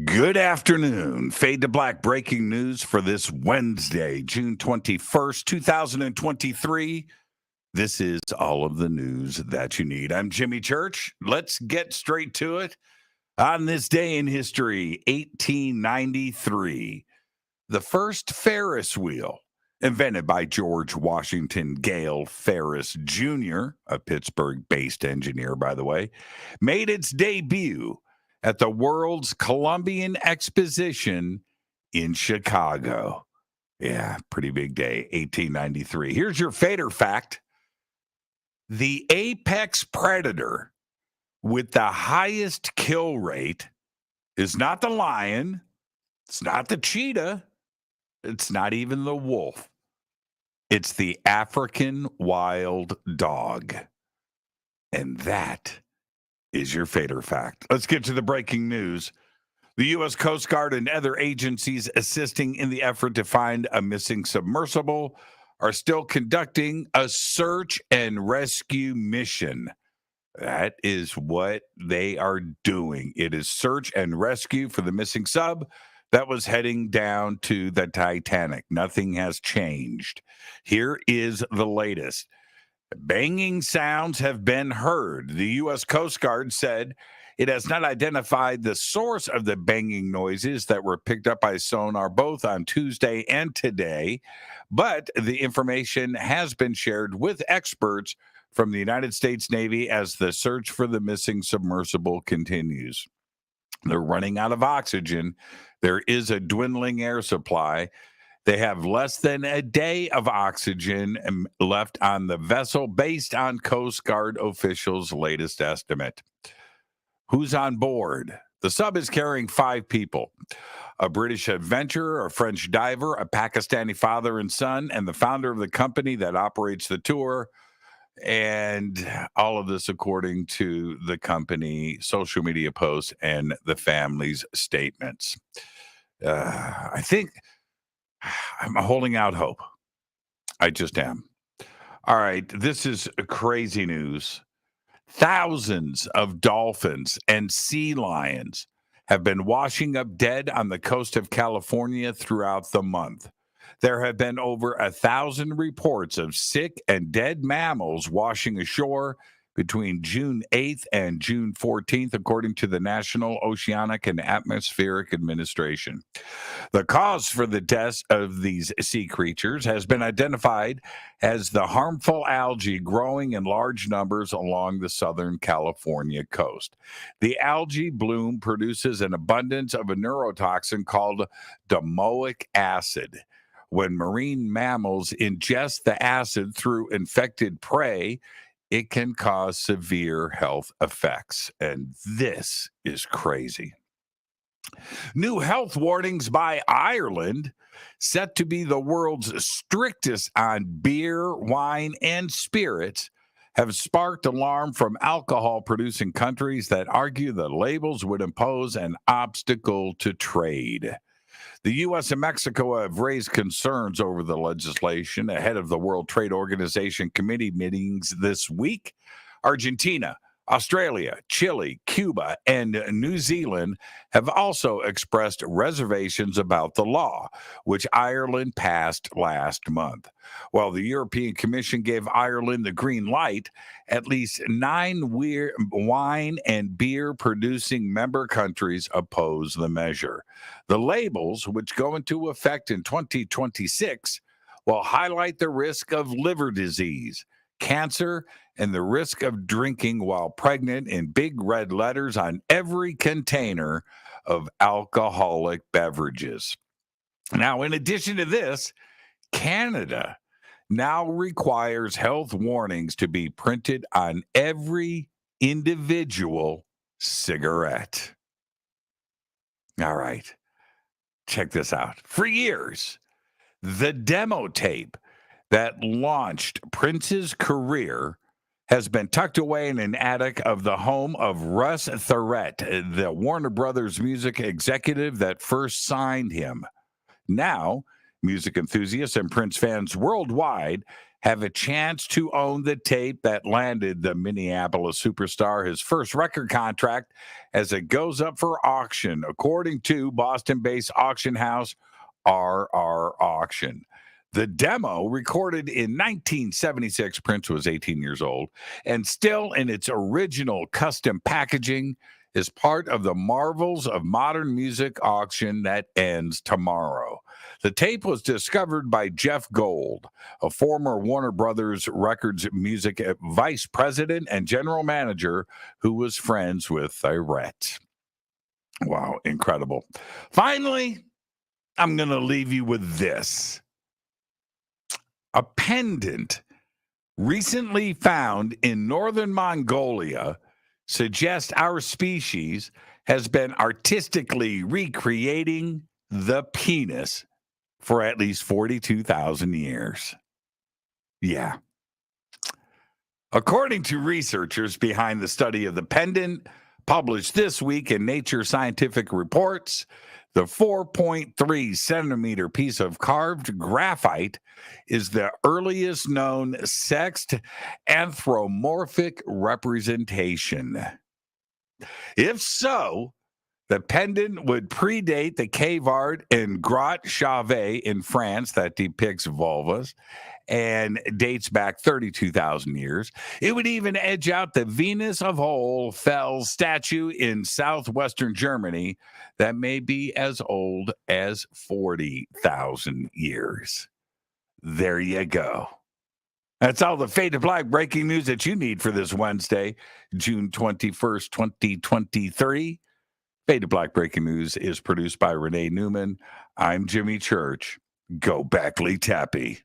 Good afternoon. Fade to Black breaking news for this Wednesday, June 21st, 2023. This is all of the news that you need. I'm Jimmy Church. Let's get straight to it. On this day in history, 1893, the first Ferris wheel, invented by George Washington Gale Ferris Jr., a Pittsburgh-based engineer, by the way, made its debut at the World's Columbian Exposition in Chicago. Yeah, pretty big day, 1893. Here's your fader fact. The apex predator with the highest kill rate is not the lion, it's not the cheetah, it's not even the wolf. It's the African wild dog. And that is your fader fact. Let's get to the breaking news. The U.S. Coast Guard and other agencies assisting in the effort to find a missing submersible are still conducting a search and rescue mission. That is what they are doing. It is search and rescue for the missing sub that was heading down to the Titanic. Nothing has changed. Here is the latest. Banging sounds have been heard. The U.S. Coast Guard said it has not identified the source of the banging noises that were picked up by sonar both on Tuesday and today, but the information has been shared with experts from the United States Navy as the search for the missing submersible continues. They're running out of oxygen. There is a dwindling air supply. They have less than a day of oxygen left on the vessel based on Coast Guard officials' latest estimate. Who's on board? The sub is carrying 5 people: a British adventurer, a French diver, a Pakistani father and son, and the founder of the company that operates the tour. And all of this according to the company, social media posts, and the family's statements. I think I'm holding out hope. I just am. All right, this is crazy news. Thousands of dolphins and sea lions have been washing up dead on the coast of California throughout the month. There have been over 1,000 reports of sick and dead mammals washing ashore between June 8th and June 14th, according to the National Oceanic and Atmospheric Administration. The cause for the deaths of these sea creatures has been identified as the harmful algae growing in large numbers along the Southern California coast. The algae bloom produces an abundance of a neurotoxin called domoic acid. When marine mammals ingest the acid through infected prey, it can cause severe health effects. And this is crazy. New health warnings by Ireland, set to be the world's strictest on beer, wine, and spirits, have sparked alarm from alcohol-producing countries that argue the labels would impose an obstacle to trade. The U.S. and Mexico have raised concerns over the legislation ahead of the World Trade Organization committee meetings this week. Argentina, Australia, Chile, Cuba, and New Zealand have also expressed reservations about the law, which Ireland passed last month. While the European Commission gave Ireland the green light, at least 9 wine and beer producing member countries oppose the measure. The labels, which go into effect in 2026, will highlight the risk of liver disease, cancer, and the risk of drinking while pregnant in big red letters on every container of alcoholic beverages. Now, in addition to this, Canada now requires health warnings to be printed on every individual cigarette. All right, check this out. For years, the demo tape that launched Prince's career has been tucked away in an attic of the home of Russ Thurrett, the Warner Brothers music executive that first signed him. Now, music enthusiasts and Prince fans worldwide have a chance to own the tape that landed the Minneapolis superstar his first record contract as it goes up for auction, according to Boston-based auction house RR Auction. The demo, recorded in 1976, Prince was 18 years old, and still in its original custom packaging, is part of the Marvels of Modern Music auction that ends tomorrow. The tape was discovered by Jeff Gold, a former Warner Brothers Records music vice president and general manager who was friends with Thyrette. Wow, incredible. Finally, I'm going to leave you with this. A pendant recently found in northern Mongolia suggests our species has been artistically recreating the penis for at least 42,000 years. Yeah. According to researchers behind the study of the pendant, published this week in Nature Scientific Reports, the 4.3 centimeter piece of carved graphite is the earliest known sexed anthropomorphic representation. If so, the pendant would predate the cave art in Grotte Chauvet in France that depicts vulvas and dates back 32,000 years. It would even edge out the Venus of Hohlfels statue in southwestern Germany that may be as old as 40,000 years. There you go. That's all the Fade to Black breaking news that you need for this Wednesday, June 21st, 2023. Fade to Black breaking news is produced by Renee Newman. I'm Jimmy Church. Go Backley Tappy.